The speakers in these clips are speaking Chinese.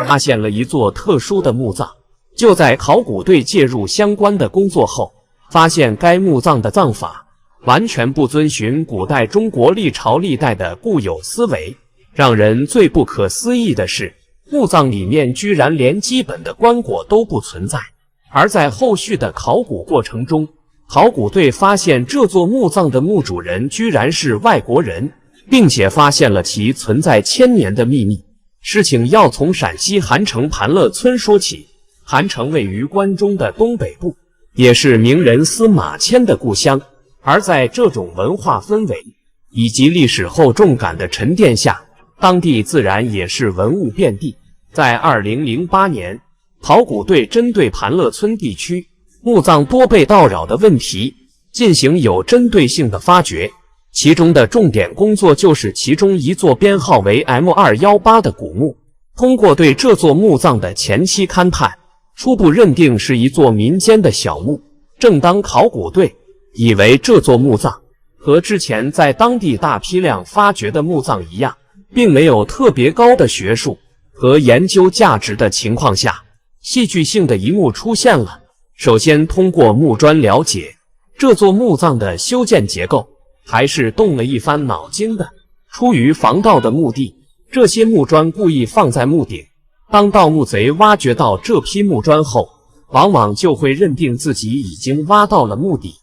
发现了一座特殊的墓葬。就在考古队介入相關的工作後，發現該墓葬的葬法完全不遵循古代中國歷朝歷代的固有思維。讓人最不可思議的是，墓葬裡面居然連基本的棺椁都不存在。而在後續的考古過程中，考古隊發現這座墓葬的墓主人居然是外國人，並且發現了其存在千年的秘密。事情要從陝西韓城盤樂村說起。韓城位於關中的東北部，也是名人司馬遷的故鄉。而在這種文化氛圍以及歷史厚重感的沉澱下，當地自然也是文物遍地。在2008年，考古隊針對盤樂村地區墓葬多被盜擾的問題進行有針對性的發掘，其中的重點工作就是其中一座編號為 M218 的古墓。通過對這座墓葬的前期勘探，初步認定是一座民間的小墓。正當考古隊以為這座墓葬和之前在當地大批量發掘的墓葬一樣，並沒有特別高的學術和研究價值的情況下，戲劇性的一幕出現了。首先通過木磚了解這座墓葬的修建結構，還是動了一番腦筋的。出於防盜的目的，這些木磚故意放在墓頂。當盜墓賊挖掘到這批木磚後，往往就會認定自己已經挖到了墓底，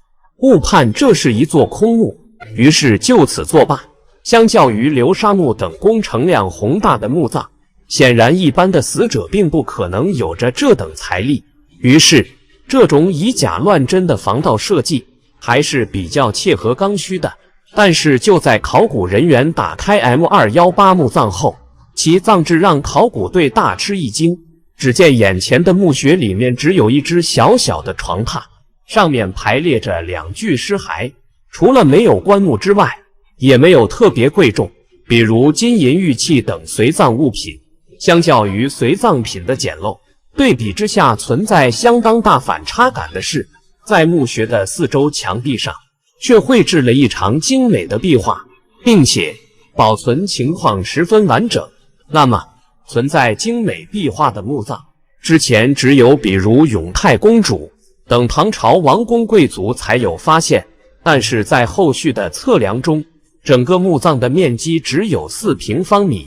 誤判這是一座空墓，於是就此作罷。相較於流沙墓等工程量宏大的墓葬，顯然一般的死者並不可能有着這等財力，於是這種以假亂真的防盜設計還是比較切合剛需的。但是就在考古人員打開 M218 墓葬後，其葬制讓考古隊大吃一驚。只見眼前的墓穴裡面只有一隻小小的床榻，上面排列着2具屍骸，除了沒有棺木之外，也沒有特別貴重，比如金銀玉器等隨葬物品。相較於隨葬品的簡陋，對比之下存在相當大反差感的是，在墓穴的四周牆壁上卻繪製了一場精美的壁畫，並且保存情況十分完整。那麼存在精美壁畫的墓葬，之前只有比如永泰公主等唐朝王公貴族才有發現，但是在後續的測量中，整個墓葬的面積只有4平方米，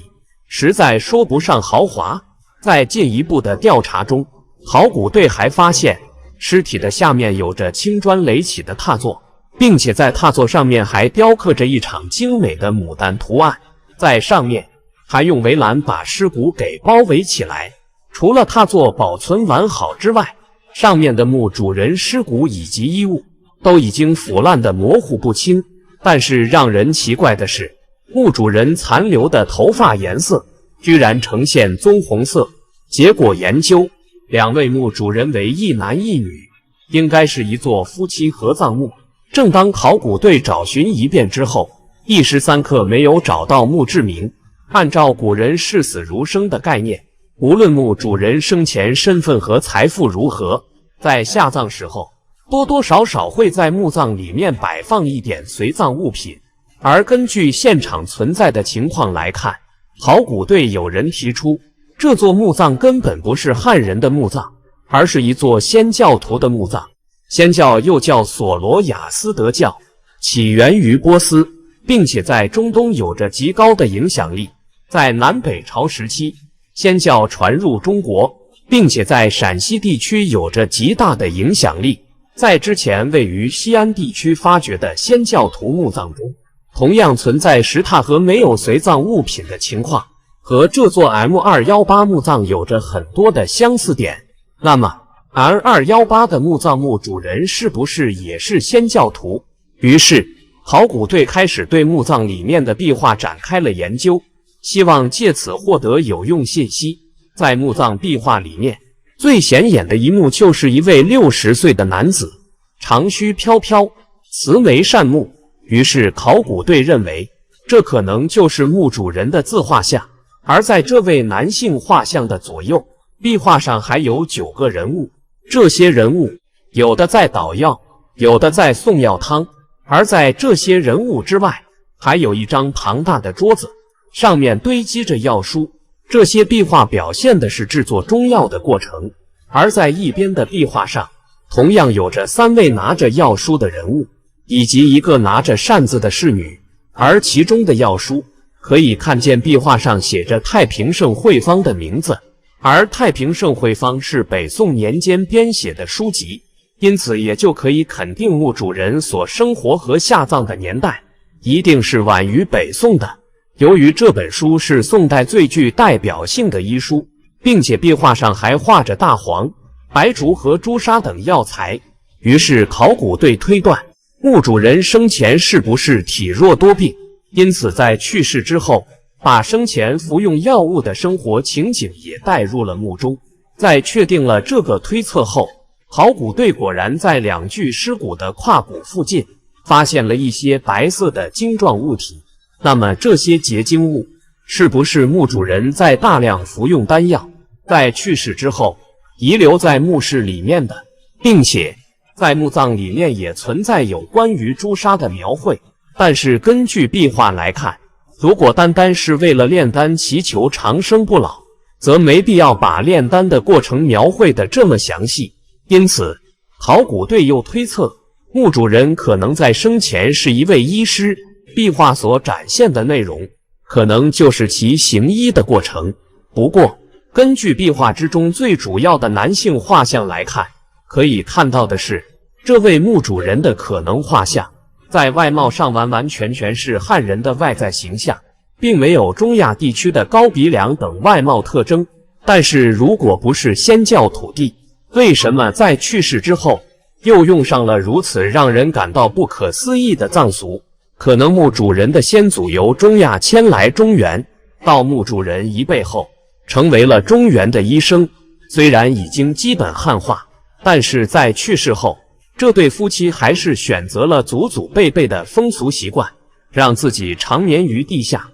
實在說不上豪華。在進一步的調查中，考古隊還發現屍體的下面有着青磚壘起的踏座，並且在踏座上面還雕刻着一場精美的牡丹圖案，在上面還用圍欄把屍骨給包圍起來。除了踏座保存完好之外，上面的墓主人屍骨以及衣物都已經腐爛的模糊不清。但是讓人奇怪的是，墓主人殘留的頭髮顏色居然呈現棕紅色。結果研究，2位墓主人為一男一女，應該是一座夫妻合葬墓。正當考古隊找尋一遍之後，一時三刻沒有找到墓志銘。按照古人視死如生的概念，無論墓主人生前身份和財富如何，在下葬時候多多少少會在墓葬裡面擺放一點隨葬物品。而根據現場存在的情況來看，考古隊有人提出，這座墓葬根本不是漢人的墓葬，而是一座祆教徒的墓葬。祆教又叫索羅亞斯德教，起源於波斯，並且在中東有着極高的影響力。在南北朝時期，祆教傳入中國，並且在陝西地區有着極大的影響力。在之前位於西安地區發掘的祆教徒墓葬中，同樣存在石榻和沒有隨葬物品的情況，和這座 M218 墓葬有着很多的相似點。那麼 M218 的墓葬墓主人是不是也是祆教徒？於是考古队開始對墓葬裡面的壁畫展開了研究，希望借此獲得有用信息。在墓葬壁畫裡面，最顯眼的一幕就是一位60歲的男子，長鬚飄飄，慈眉善目。於是考古隊認為，這可能就是墓主人的自畫像。而在這位男性畫像的左右，壁畫上還有9個人物。這些人物有的在搗藥，有的在送藥湯，而在這些人物之外，還有一張龐大的桌子，上面堆積着藥書。這些壁畫表現的是制作中藥的過程。而在一邊的壁畫上，同樣有着3位拿着藥書的人物，以及一個拿着扇子的侍女。而其中的药書可以看見壁畫上寫着太平盛會方的名字，而太平盛會方是北宋年間編寫的書籍，因此也就可以肯定墓主人所生活和下葬的年代一定是晚于北宋的。由于這本書是宋代最具代表性的醫書，並且壁畫上還畫着大黃、白朮和朱砂等藥材，於是考古隊推斷墓主人生前是不是體弱多病，因此在去世之後，把生前服用藥物的生活情景也帶入了墓中。在確定了這個推測後，考古隊果然在2具屍骨的胯骨附近發現了一些白色的晶狀物體。那麼這些結晶物是不是墓主人在大量服用丹藥，在去世之後遺留在墓室裡面的，並且在墓葬裡面也存在有關於朱砂的描繪。但是根據壁畫來看，如果單單是為了煉丹祈求長生不老，則沒必要把煉丹的過程描繪得這麼詳細。因此考古隊又推測墓主人可能在生前是一位醫師，壁畫所展現的內容可能就是其行醫的過程。不過根據壁畫之中最主要的男性畫像來看，可以看到的是，這位墓主人的可能畫像在外貌上完完全全是漢人的外在形象，並沒有中亞地區的高鼻梁等外貌特徵。但是如果不是先教土地，為什麼在去世之後又用上了如此讓人感到不可思議的葬俗？可能墓主人的先祖由中亞遷來中原，到墓主人一輩後成為了中原的醫生。雖然已經基本漢化，但是在去世後，這對夫妻還是選擇了祖祖輩輩的風俗習慣，讓自己長眠於地下。